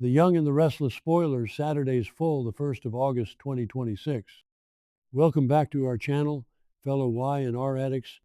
The Young and the Restless spoilers, Saturday's full, the 1st of August, 2026. Welcome back to our channel, fellow Y&R addicts.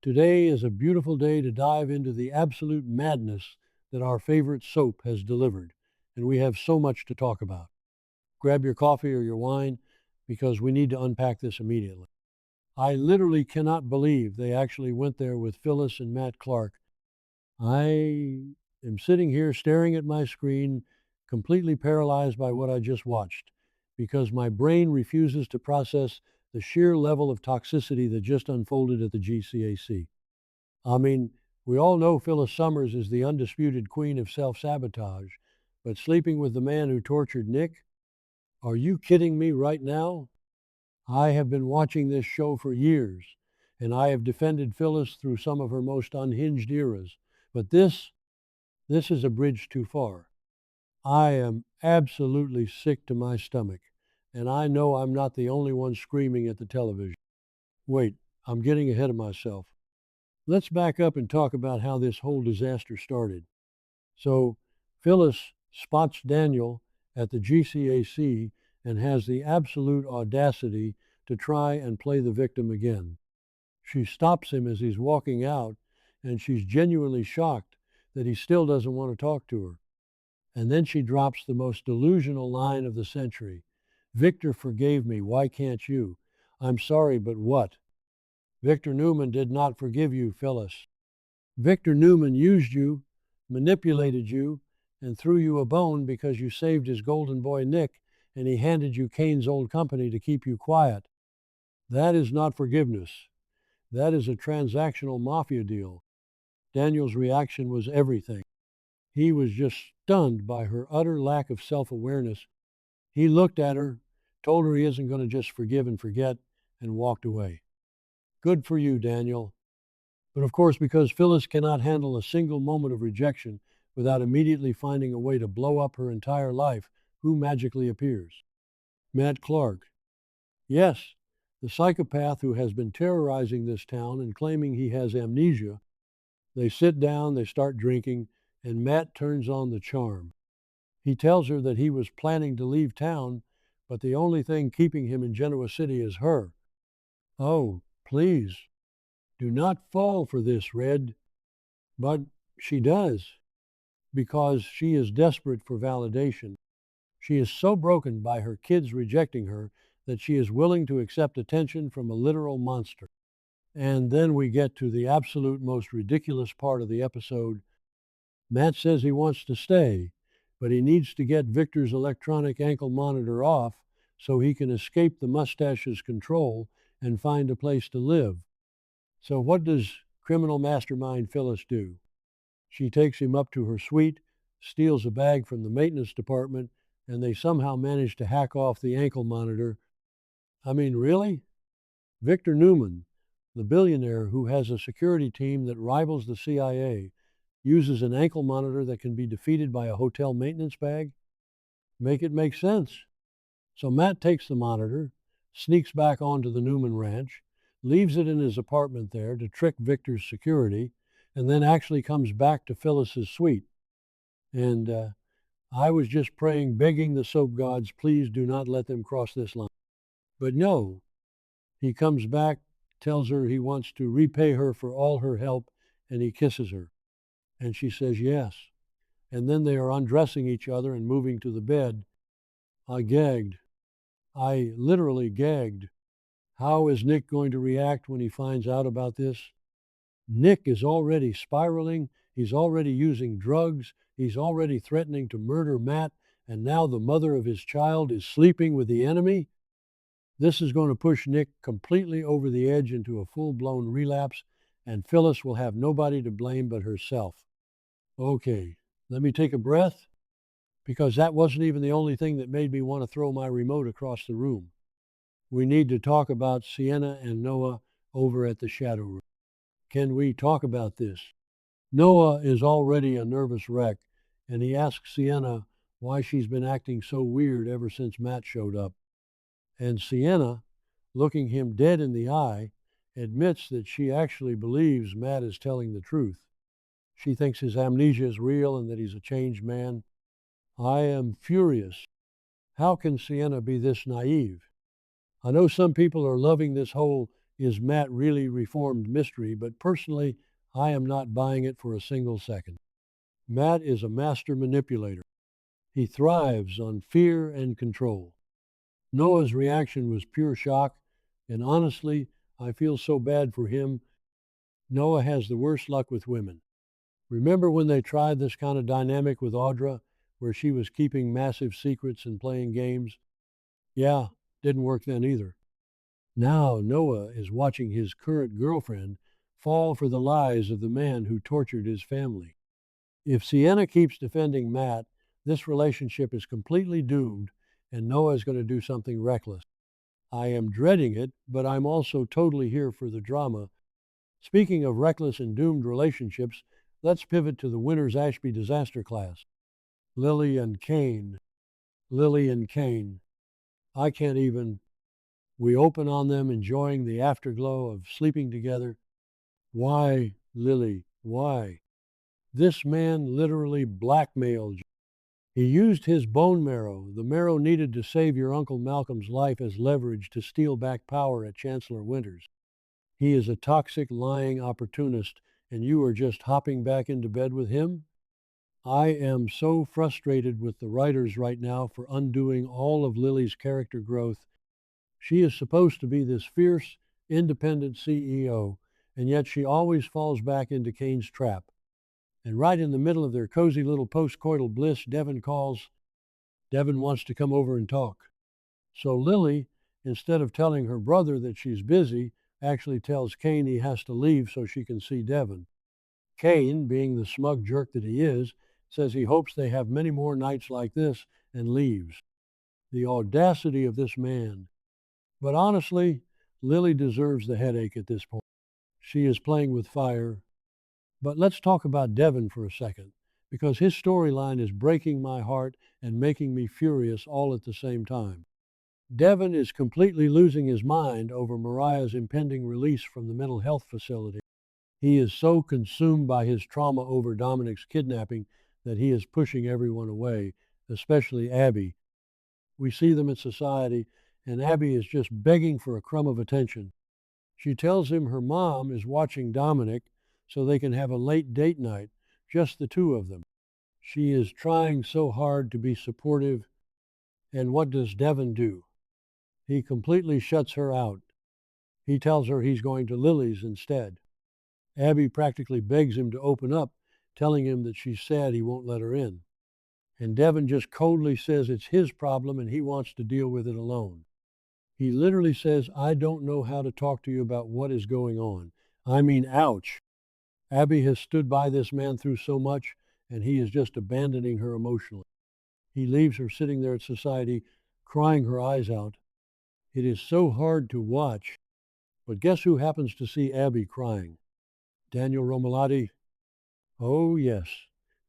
Today is a beautiful day to dive into the absolute madness that our favorite soap has delivered, and we have so much to talk about. Grab your coffee or your wine, because we need to unpack this immediately. I literally cannot believe they actually went there with Phyllis and Matt Clark. I am sitting here staring at my screen, completely paralyzed by what I just watched, because my brain refuses to process the sheer level of toxicity that just unfolded at the GCAC. I mean, we all know Phyllis Summers is the undisputed queen of self-sabotage, but sleeping with the man who tortured Nick? Are you kidding me right now? I have been watching this show for years, and I have defended Phyllis through some of her most unhinged eras, but this is a bridge too far. I am absolutely sick to my stomach, and I know I'm not the only one screaming at the television. Wait, I'm getting ahead of myself. Let's back up and talk about how this whole disaster started. So, Phyllis spots Daniel at the GCAC and has the absolute audacity to try and play the victim again. She stops him as he's walking out, and she's genuinely shocked that he still doesn't want to talk to her. And then she drops the most delusional line of the century. Victor forgave me, why can't you? I'm sorry, but what? Victor Newman did not forgive you, Phyllis. Victor Newman used you, manipulated you, and threw you a bone because you saved his golden boy Nick, and he handed you Kane's old company to keep you quiet. That is not forgiveness. That is a transactional mafia deal. Daniel's reaction was everything. He was just stunned by her utter lack of self-awareness. He looked at her, told her he isn't going to just forgive and forget, and walked away. Good for you, Daniel. But of course, because Phyllis cannot handle a single moment of rejection without immediately finding a way to blow up her entire life, who magically appears? Matt Clark. Yes, the psychopath who has been terrorizing this town and claiming he has amnesia. They sit down, they start drinking, and Matt turns on the charm. He tells her that he was planning to leave town, but the only thing keeping him in Genoa City is her. Oh, please, do not fall for this, Red. But she does, because she is desperate for validation. She is so broken by her kids rejecting her that she is willing to accept attention from a literal monster. And then we get to the absolute most ridiculous part of the episode. Matt says he wants to stay, but he needs to get Victor's electronic ankle monitor off so he can escape the mustache's control and find a place to live. So what does criminal mastermind Phyllis do? She takes him up to her suite, steals a bag from the maintenance department, and they somehow manage to hack off the ankle monitor. I mean, really? Victor Newman, the billionaire who has a security team that rivals the CIA, uses an ankle monitor that can be defeated by a hotel maintenance bag? Make it make sense. So Matt takes the monitor, sneaks back onto the Newman ranch, leaves it in his apartment there to trick Victor's security, and then actually comes back to Phyllis's suite. And I was just praying, begging the soap gods, please do not let them cross this line. But no, he comes back, tells her he wants to repay her for all her help, and he kisses her. And she says yes. And then they are undressing each other and moving to the bed. I gagged. I literally gagged. How is Nick going to react when he finds out about this? Nick is already spiraling. He's already using drugs. He's already threatening to murder Matt. And now the mother of his child is sleeping with the enemy? This is going to push Nick completely over the edge into a full-blown relapse, and Phyllis will have nobody to blame but herself. Okay, let me take a breath, because that wasn't even the only thing that made me want to throw my remote across the room. We need to talk about Sienna and Noah over at the Shadow Room. Can we talk about this? Noah is already a nervous wreck, and he asks Sienna why she's been acting so weird ever since Matt showed up. And Sienna, looking him dead in the eye, admits that she actually believes Matt is telling the truth. She thinks his amnesia is real and that he's a changed man. I am furious. How can Sienna be this naive? I know some people are loving this whole "is Matt really reformed" mystery, but personally, I am not buying it for a single second. Matt is a master manipulator. He thrives on fear and control. Noah's reaction was pure shock, and honestly, I feel so bad for him. Noah has the worst luck with women. Remember when they tried this kind of dynamic with Audra, where she was keeping massive secrets and playing games? Yeah, didn't work then either. Now Noah is watching his current girlfriend fall for the lies of the man who tortured his family. If Sienna keeps defending Matt, this relationship is completely doomed, and Noah is going to do something reckless. I am dreading it, but I'm also totally here for the drama. Speaking of reckless and doomed relationships, let's pivot to the Winter's Ashby disaster class. Lily and Cain. Lily and Cain. I can't even. We open on them enjoying the afterglow of sleeping together. Why, Lily, why? This man literally blackmailed you. He used his bone marrow, the marrow needed to save your Uncle Malcolm's life, as leverage to steal back power at Chancellor Winters. He is a toxic, lying opportunist, and you are just hopping back into bed with him? I am so frustrated with the writers right now for undoing all of Lily's character growth. She is supposed to be this fierce, independent CEO, and yet she always falls back into Cain's trap. And right in the middle of their cozy little postcoital bliss, Devin calls. Devin wants to come over and talk. So Lily, instead of telling her brother that she's busy, actually tells Cain he has to leave so she can see Devin. Cain, being the smug jerk that he is, says he hopes they have many more nights like this and leaves. The audacity of this man. But honestly, Lily deserves the headache at this point. She is playing with fire. But let's talk about Devin for a second, because his storyline is breaking my heart and making me furious all at the same time. Devin is completely losing his mind over Mariah's impending release from the mental health facility. He is so consumed by his trauma over Dominic's kidnapping that he is pushing everyone away, especially Abby. We see them in society, and Abby is just begging for a crumb of attention. She tells him her mom is watching Dominic so they can have a late date night, just the two of them. She is trying so hard to be supportive, and what does Devin do? He completely shuts her out. He tells her he's going to Lily's instead. Abby practically begs him to open up, telling him that she's sad he won't let her in. And Devin just coldly says it's his problem and he wants to deal with it alone. He literally says, I don't know how to talk to you about what is going on. I mean, ouch. Abby has stood by this man through so much, and he is just abandoning her emotionally. He leaves her sitting there at society, crying her eyes out. It is so hard to watch. But guess who happens to see Abby crying? Daniel Romalotti. Oh, yes.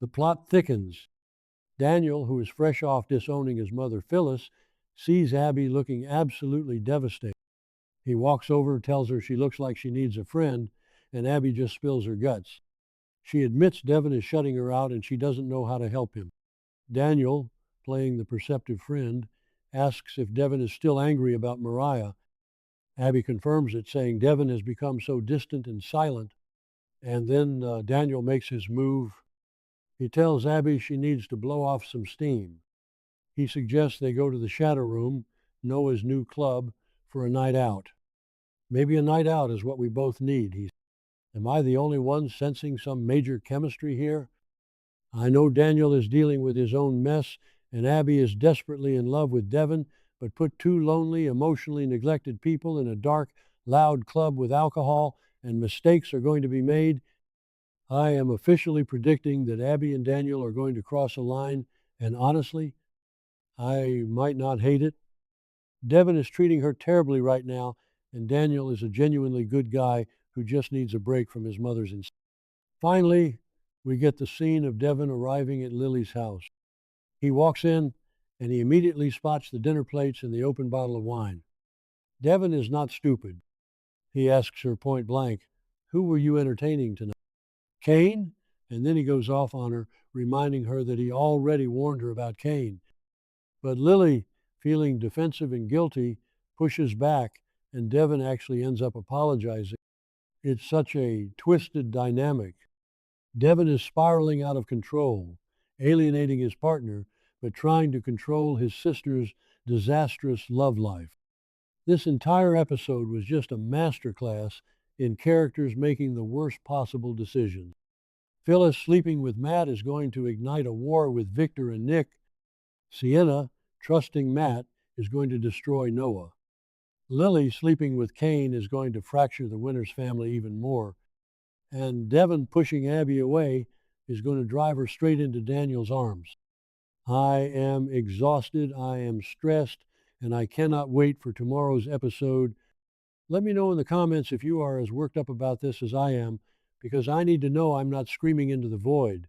The plot thickens. Daniel, who is fresh off disowning his mother Phyllis, sees Abby looking absolutely devastated. He walks over, tells her she looks like she needs a friend, and Abby just spills her guts. She admits Devin is shutting her out and she doesn't know how to help him. Daniel, playing the perceptive friend, asks if Devin is still angry about Mariah. Abby confirms it, saying Devin has become so distant and silent. And then Daniel makes his move. He tells Abby she needs to blow off some steam. He suggests they go to the Shadow Room, Noah's new club, for a night out. Maybe a night out is what we both need, he says. Am I the only one sensing some major chemistry here? I know Daniel is dealing with his own mess, and Abby is desperately in love with Devin, but put two lonely, emotionally neglected people in a dark, loud club with alcohol, and mistakes are going to be made. I am officially predicting that Abby and Daniel are going to cross a line, and honestly, I might not hate it. Devin is treating her terribly right now, and Daniel is a genuinely good guy who just needs a break from his mother's insistence. Finally, we get the scene of Devin arriving at Lily's house. He walks in, and he immediately spots the dinner plates and the open bottle of wine. Devin is not stupid. He asks her point blank, who were you entertaining tonight? Cain? And then he goes off on her, reminding her that he already warned her about Kane. But Lily, feeling defensive and guilty, pushes back, and Devon actually ends up apologizing. It's such a twisted dynamic. Devon is spiraling out of control, alienating his partner, but trying to control his sister's disastrous love life. This entire episode was just a masterclass in characters making the worst possible decisions. Phyllis sleeping with Matt is going to ignite a war with Victor and Nick. Sienna, trusting Matt, is going to destroy Noah. Lily sleeping with Kane is going to fracture the Winters family even more. And Devon pushing Abby away is going to drive her straight into Daniel's arms. I am exhausted, I am stressed, and I cannot wait for tomorrow's episode. Let me know in the comments if you are as worked up about this as I am, because I need to know I'm not screaming into the void.